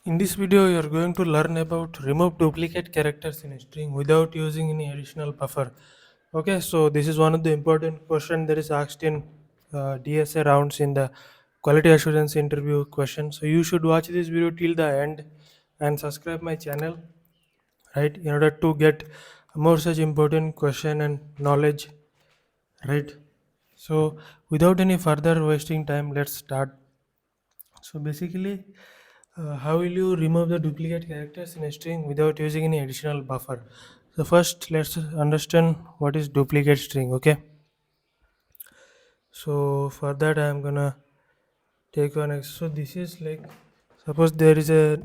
In this video, you are going to learn about remove duplicate characters in a string without using any additional buffer. Okay, so this is one of the important question that is asked in DSA rounds in the quality assurance interview question. So you should watch this video till the end and subscribe my channel, right, in order to get more such important question and knowledge, right? So without any further wasting time, let's start. So basically, how will you remove the duplicate characters in a string without using any additional buffer? So first, let's understand what is duplicate string. Okay. So for that, I am gonna take one. So this is like, suppose there is a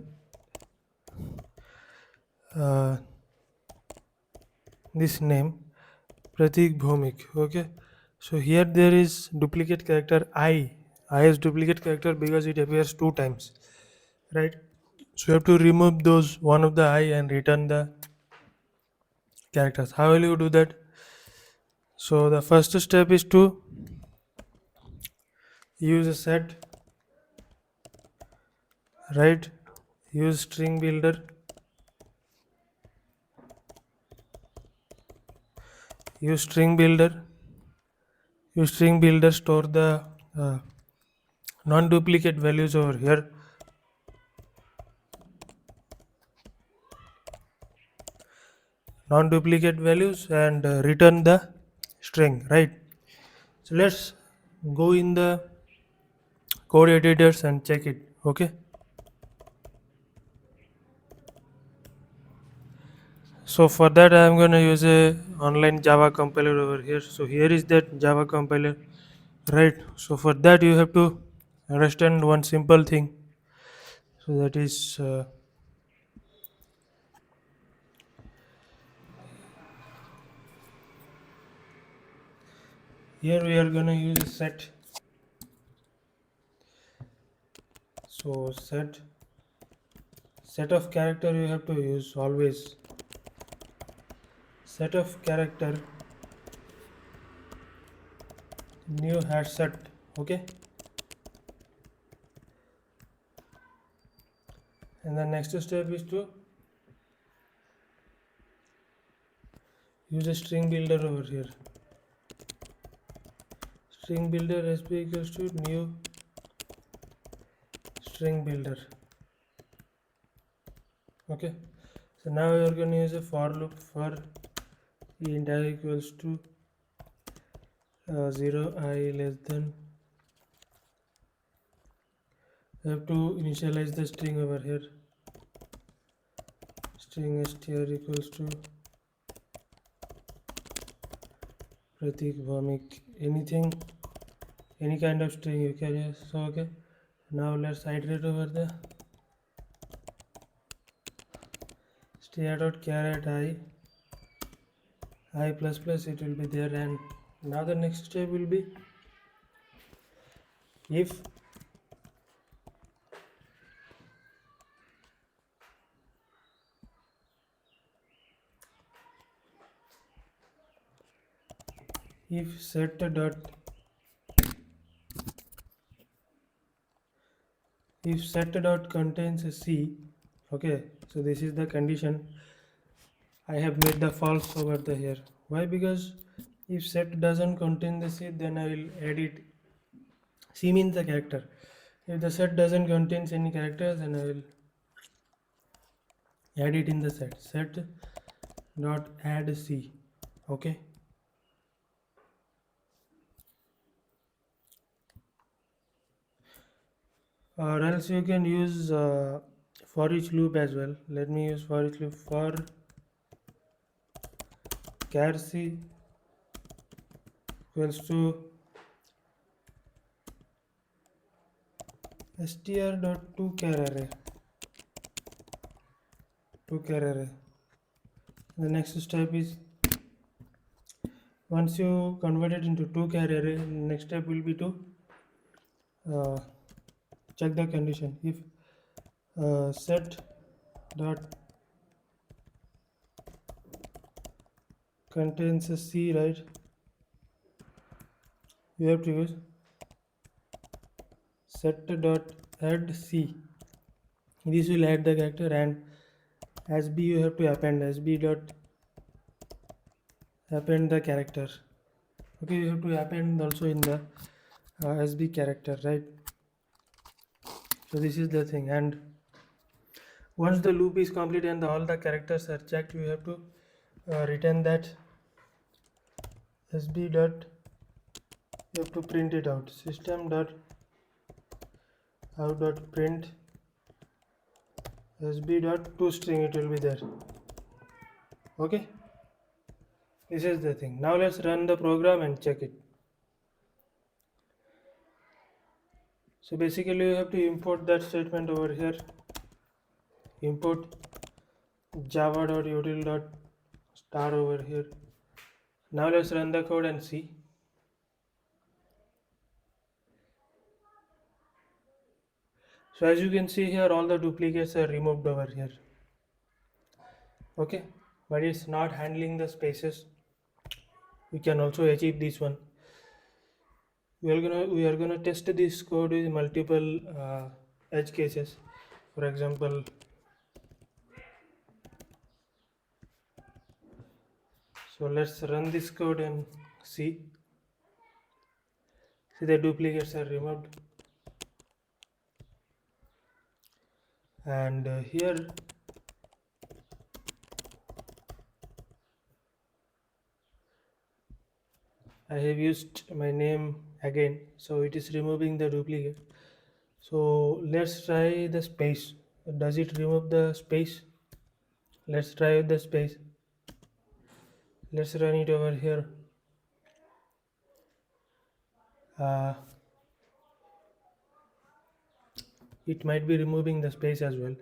uh, this name Pratik Bhomik. Okay. So here there is duplicate character I. I is duplicate character because it appears two times, right? So you have to remove those one of the I and return the characters. How will you do that? So the first step is to use a set, right? Use string builder, use string builder, store the uh, non-duplicate values over here. Non-duplicate values and return the string, right? So let's go in the code editors and check it. Okay. So for that I am gonna use a online Java compiler over here. So here is that Java compiler, right? So for that you have to understand one simple thing. So that is here we are gonna use a set. So set of character you have to use always. Set of character new hash set. Okay. And the next step is to use a string builder over here. String builder sp equals to new string builder. Okay. So now we are going to use a for loop for int I equals to 0 I less than. We have to initialize the string over here. String str equals to Pratik Bhomik. Anything, any kind of string you can use. So okay. Now let's iterate over the str.caret I plus plus, it will be there. And now the next step will be if set dot if set dot contains a C. Okay, so this is the condition. I have made the false over the here. Why? Because if set doesn't contain the C, then I will add it. C means the character. If the set doesn't contain any characters, then I will add it in the set. Set dot add C. Okay. Or else you can use for each loop as well. Let me use for each loop for char C equals to str dot to char array. To char array. The next step is, once you convert it into to char array, next step will be to uh, check the condition. If set dot contains a C, right, you have to use set dot add C. This will add the character, and SB you have to append SB dot append the character. Okay, you have to append also in the SB character, right? So this is the thing, and once the loop is complete and all the characters are checked, you have to return that SB dot, you have to print it out, system dot out dot print SB dot toString, it will be there. Okay, this is the thing. Now let's run the program and check it. So basically you have to import that statement over here, import java.util.star over here. Now let's run the code and see. So as you can see here, all the duplicates are removed over here. Okay, but it's not handling the spaces. We can also achieve this one. We are gonna test this code with multiple edge cases. For example, so let's run this code and see. See, the duplicates are removed, and here I have used my name again, so it is removing the duplicate. So let's try the space. Does it remove the space? Let's try with the space. Let's run it over here. It might be removing the space as well,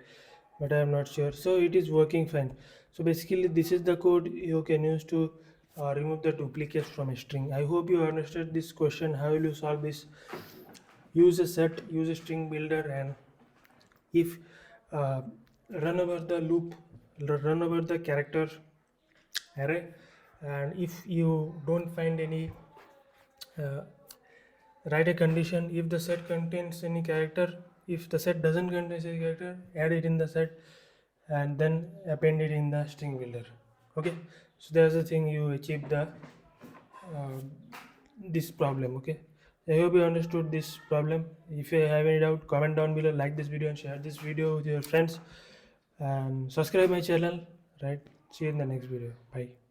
but I am not sure. So it is working fine. So basically this is the code you can use to remove the duplicates from a string. I hope you understood this question. How will you solve this? Use a set, use a string builder, and if uh, run over the loop, run over the character array, and if you don't find any, write a condition if the set contains any character. If the set doesn't contain any character, add it in the set and then append it in the string builder. Okay, so there's the thing, you achieve the uh, this problem. Okay, I hope you understood this problem. If you have any doubt, comment down below, like this video and share this video with your friends, and subscribe my channel, right? See you in the next video. Bye.